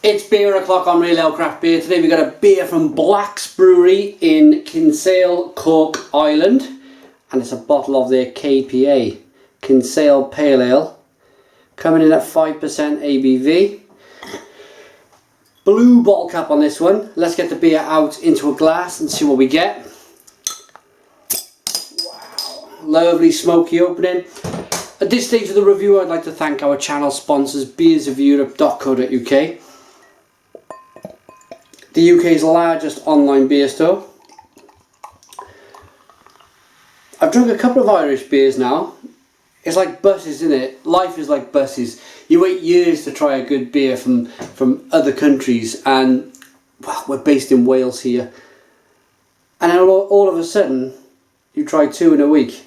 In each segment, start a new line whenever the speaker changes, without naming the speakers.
It's beer o'clock on Real Ale Craft Beer. Today we've got a beer from Black's Brewery in Kinsale, Cork Island. And it's a bottle of their KPA, Kinsale Pale Ale. Coming in at 5% ABV. Blue bottle cap on this one. Let's get the beer out into a glass and see what we get. Wow, lovely smoky opening. At this stage of the review, I'd like to thank our channel sponsors, beersofeurope.co.uk. The UK's largest online beer store. I've drunk a couple of Irish beers now. It's like buses, isn't it? Life is like buses. You wait years to try a good beer from other countries, and well, we're based in Wales here. And then all of a sudden, you try two in a week.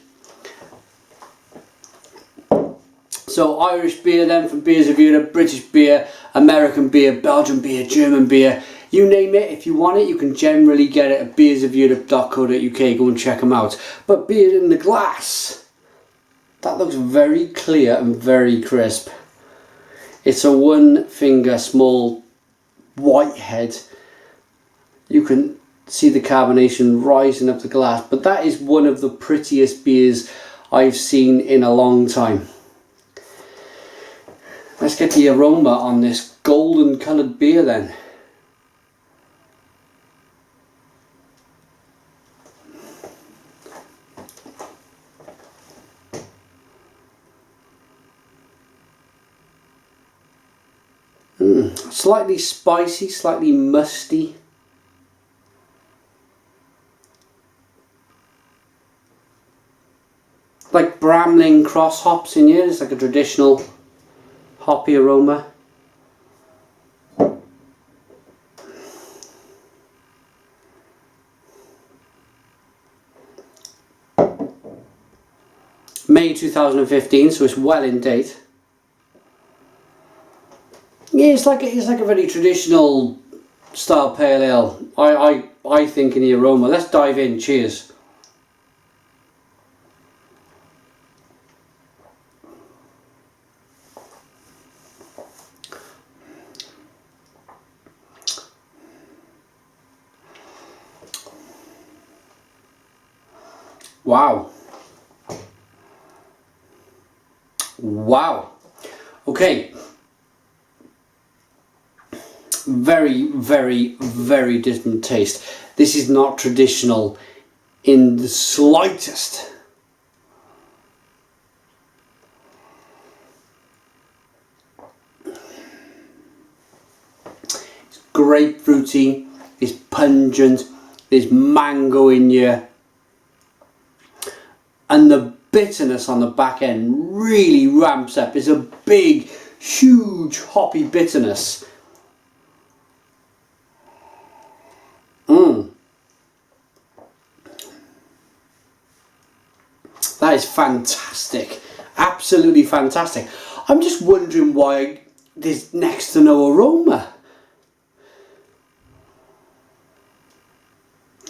So Irish beer then from Beers of Europe, British beer, American beer, Belgian beer, German beer. You name it, if you want it, you can generally get it at beersofeurope.co.uk. Go and check them out. But beer in the glass, that looks very clear and very crisp. It's a one finger small white head. You can see the carbonation rising up the glass, but that is one of the prettiest beers I've seen in a long time. Let's get the aroma on this golden coloured beer then. Slightly spicy, slightly musty. Like Bramling cross hops in here. It's like a traditional hoppy aroma. May 2015, so it's well in date. Yeah, it's like a very traditional style pale ale. I think in the aroma. Let's dive in. Cheers. Wow. Wow. Okay. Very, very, very different taste. This is not traditional in the slightest. It's grapefruity, it's pungent, there's mango in here, and the bitterness on the back end really ramps up. It's a big, huge hoppy bitterness. That is fantastic. Absolutely fantastic. I'm just wondering why there's next to no aroma.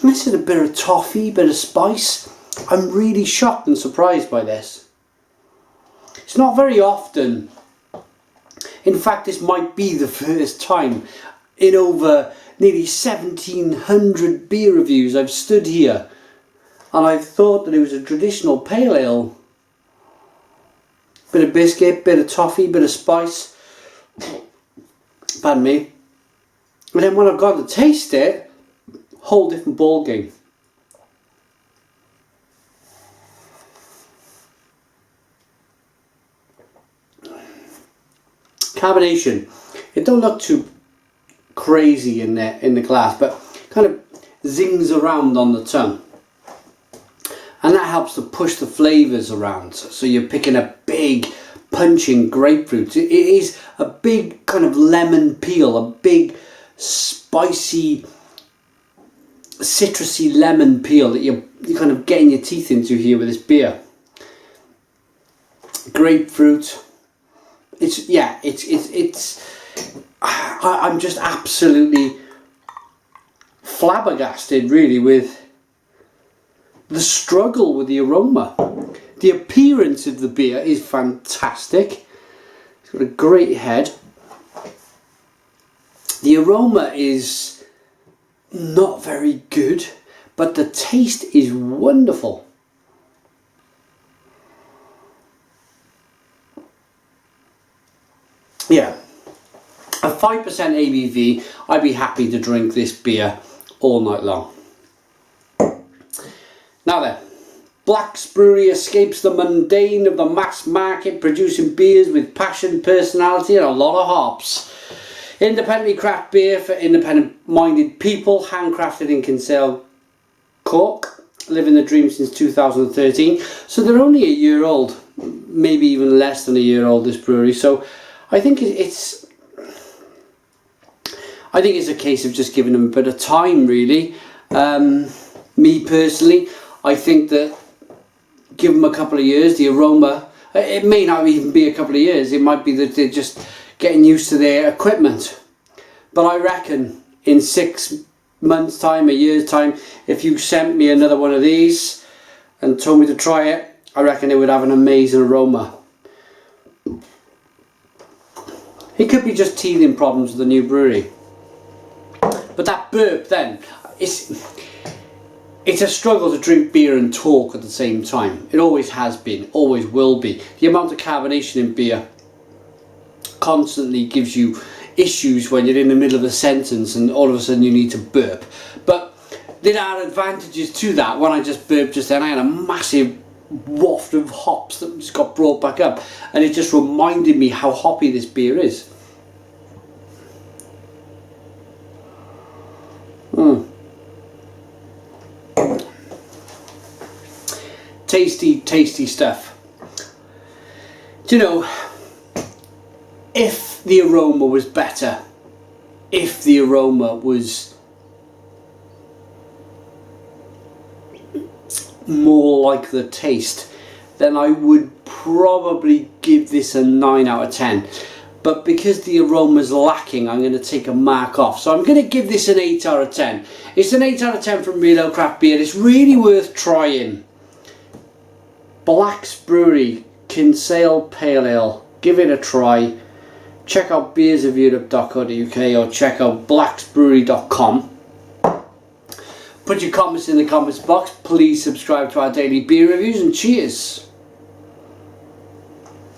This is a bit of toffee, bit of spice. I'm really shocked and surprised by this. It's not very often. In fact, this might be the first time in over nearly 1,700 beer reviews I've stood here and I've thought that it was a traditional pale ale. Bit of biscuit, bit of toffee, bit of spice. Pardon me. And then when I've got to taste it, whole different ball game. Carbonation. It don't look too crazy in the glass, but kind of zings around on the tongue. And that helps to push the flavours around. So you're picking a big punching grapefruit. It is a big kind of lemon peel, a big spicy citrusy lemon peel that you're kind of getting your teeth into here with this beer. Grapefruit. I'm just absolutely flabbergasted really with the struggle with the aroma. The appearance of the beer is fantastic. It's got a great head. The aroma is not very good, but the taste is wonderful. Yeah, at 5% ABV, I'd be happy to drink this beer all night long. Now then, Black's Brewery escapes the mundane of the mass market, producing beers with passion, personality and a lot of hops. Independently craft beer for independent-minded people, handcrafted in Kinsale, Cork. Living the dream since 2013. So they're only a year old, maybe even less than a year old, this brewery. So I think it's a case of just giving them a bit of time, really. Me personally, I think that give them a couple of years, the aroma, it may not even be a couple of years, it might be that they're just getting used to their equipment. But I reckon in 6 months time, a year's time, if you sent me another one of these and told me to try it, I reckon it would have an amazing aroma. It could be just teething problems with the new brewery. But that burp then, it's a struggle to drink beer and talk at the same time. It always has been, always will be. The amount of carbonation in beer constantly gives you issues when you're in the middle of a sentence and all of a sudden you need to burp. But there are advantages to that. When I just burped just then, I had a massive waft of hops that just got brought back up, and it just reminded me how hoppy this beer is. Tasty, tasty stuff. Do you know, if the aroma was better, if the aroma was more like the taste, then I would probably give this a 9 out of 10. But because the aroma's lacking, I'm going to take a mark off. So I'm going to give this an 8 out of 10. It's an 8 out of 10 from Real Ale Craft Beer. It's really worth trying. Black's Brewery Kinsale Pale Ale. Give it a try. Check out beersofeurope.co.uk or check out blacksbrewery.com. Put your comments in the comments box. Please subscribe to our daily beer reviews, and cheers.